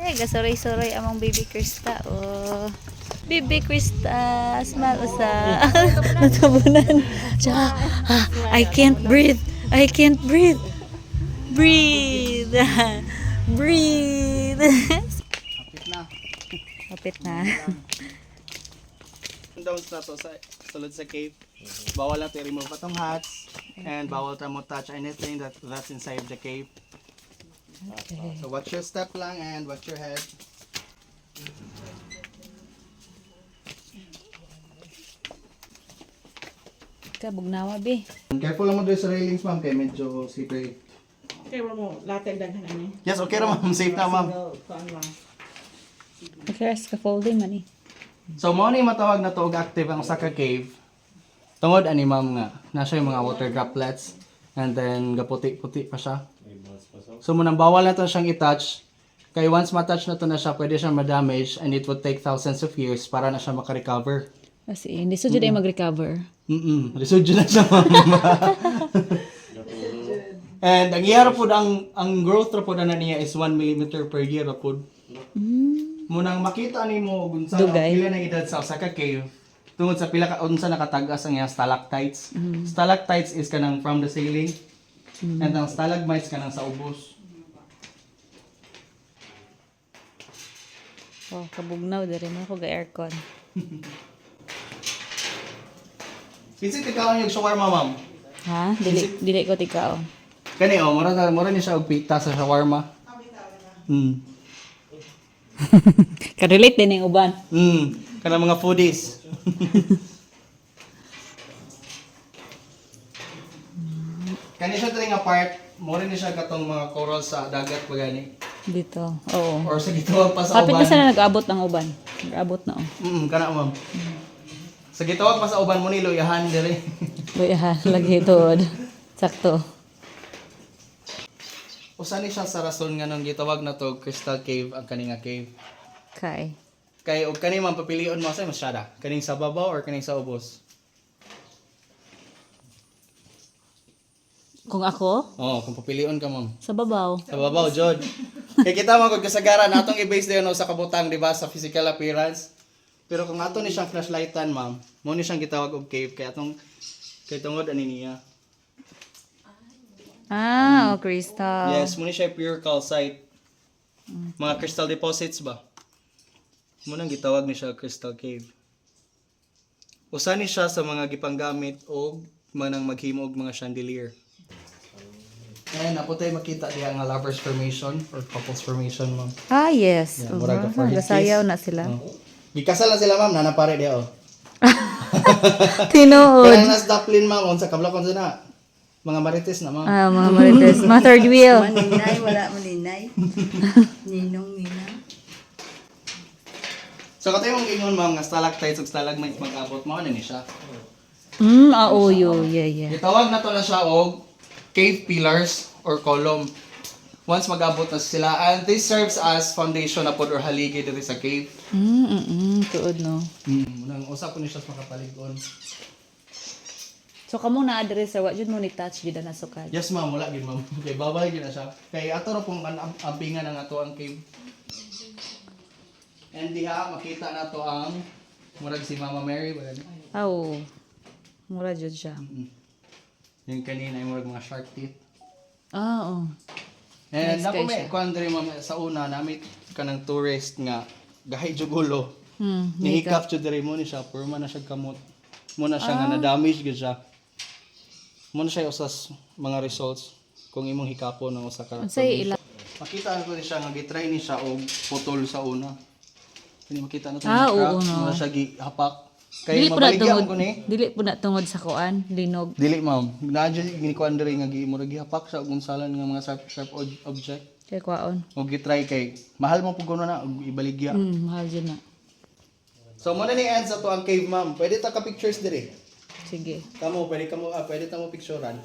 Ay, gasoray-soray among baby Krista. Oh. Baby Krista, smile usa. Natabunan. Siya, I can't breathe. I can't breathe. Breathe. Breathe. Kapit na. Kapit na. Downs na to sa sulod sa cave. Bawal na to i-remove atong hats. And bawal ta mo touch anything that's inside the cave. Okay. So watch your step lang and watch your head. Kabugnawa, be. Careful lang mo doon sa railings, ma'am, kaya medyo slippery. Kaya mo, latag daghan ani. Yes, okay na, ma'am. Safe na, ma'am. Okay, scaffolding man eh. So, mo ni matawag na to og active ang usa ka cave. Tungod ani, ma'am, nga nasa yung mga water droplets. And then, gaputi-puti pa siya. So, munang bawal na to siyang i-touch. Kaya once ma-touch na to na siya, pwede siyang ma-damage and it would take thousands of years para na siya makarecover. Kasi hindi so jud ay mag-recover. Resudyo na siya, ma'am. And ang iyara po, ang growth ra po na niya is 1 millimeter per year ra po. Munang makita nimo kung sa Dugay. pila na edad sa usa ka cave. Tungod sa pila ka unsa nakatagas ang iyang stalactites. Stalactites is kanang from the ceiling. And ang stalagmites kanang sa ubos. Oh, kabugnaw diri mo ko ga aircon. Kinsa tikaw yung shawarma, ma'am? Ha? Dili ko tikaw. Kani oh, mura ni siya og pita sa shawarma. Ka-relate din yung uban. Kanang mga foodies. Kani siya diri nga part, mura ni siya katong mga coral sa dagat pa gani. Dito. Oo. Or sa gitawag pa sa Kapit uban. na sana nag-abot ng uban. Nag-abot na oh. Kana ma'am. Sa gitawag pa sa uban mo ni luyahan diri. Uy, lagi ito. Sakto. Usa ni siya sa rason nga nang gitawag na to Crystal Cave ang kani nga cave. Kay. Kay og kani man papilion mo sa masyada, kaning sa babaw or kaning sa ubos. Kung ako, Oh, kung papilion ka ma'am. sa babaw. Sa babaw, Jod. Kay kita man kung kasagaran, atong i-base dayon sa kabutang, di ba, sa physical appearance. Pero kung ato ni siyang flashlightan, ma'am, mo ni siyang gitawag og cave, kay tungod ani niya. Ah, oh, crystal. Yes, mo ni siya pure calcite. Mga crystal deposits ba? Mo nang gitawag ni siya crystal cave. Usa ni siya sa mga gipanggamit og manang maghimo og mga chandelier. And napo tayo makita diha nga lovers formation or couples formation, ma'am. Ah, yes. Yeah, murag ka for his Gasayaw kiss. na sila. Gikasal na sila, ma'am, nanapare diha oh. Tinuod. Kaya nas daplin, ma'am, unsa kablakon sa na. Mga marites na, ma'am. Ah, mga marites. Mga third wheel. Maninay, wala maninay. Ninong, ninang. So katay mong ingon, ma'am, nga stalactites ug stalagmites mag-abot mo ni siya. Oh, yeah. Gitawag na to na siya og cave pillars or column. Once mag-abot na sila, and this serves as foundation na pod or haligi diri sa cave. Tuod, no? Nang usa po ni siya sa makapaligon. So, kamo na address sa what yun mo ni touch dito na sukad. Yes, ma'am, wala gid, ma'am. Okay, babay gid na siya. Kay ato ra pong ambingan ang ato ang cave. And diha makita na to ang murag si Mama Mary ba gani? Oh. Mura jud siya. Yung kanina yung murag mga shark teeth. Ah, oh. And Nice napo kay may siya. kwan diri, ma'am, sa una namit kanang tourist nga gahay jugulo. Makeup. Nihikap jud diri mo ni siya, purma na siya kamot. Mo na siya nga na-damage gid siya. Mo na siya usas mga results kung imong hikapon ng usa ka. Unsay ila. Makita ko ni siya nga gitry ni siya og putol sa una. Kini makita na to. Oo, no. Mo na siya gihapak. Dili Kay po na mabaligyan tungod. ko ni. Dili po na tungod sa kuan, linog. Dili, ma'am. Nadyo ginikuan diri nga murag gihapak sa unsalan nga mga sharp object. Kay kuan. Og gitry kay mahal mo pug na og ibaligya. Mahal jud na. So mo na ni end sa to ang cave, ma'am. Pwede ta ka pictures diri. Sige. Pwede ta mo picturean.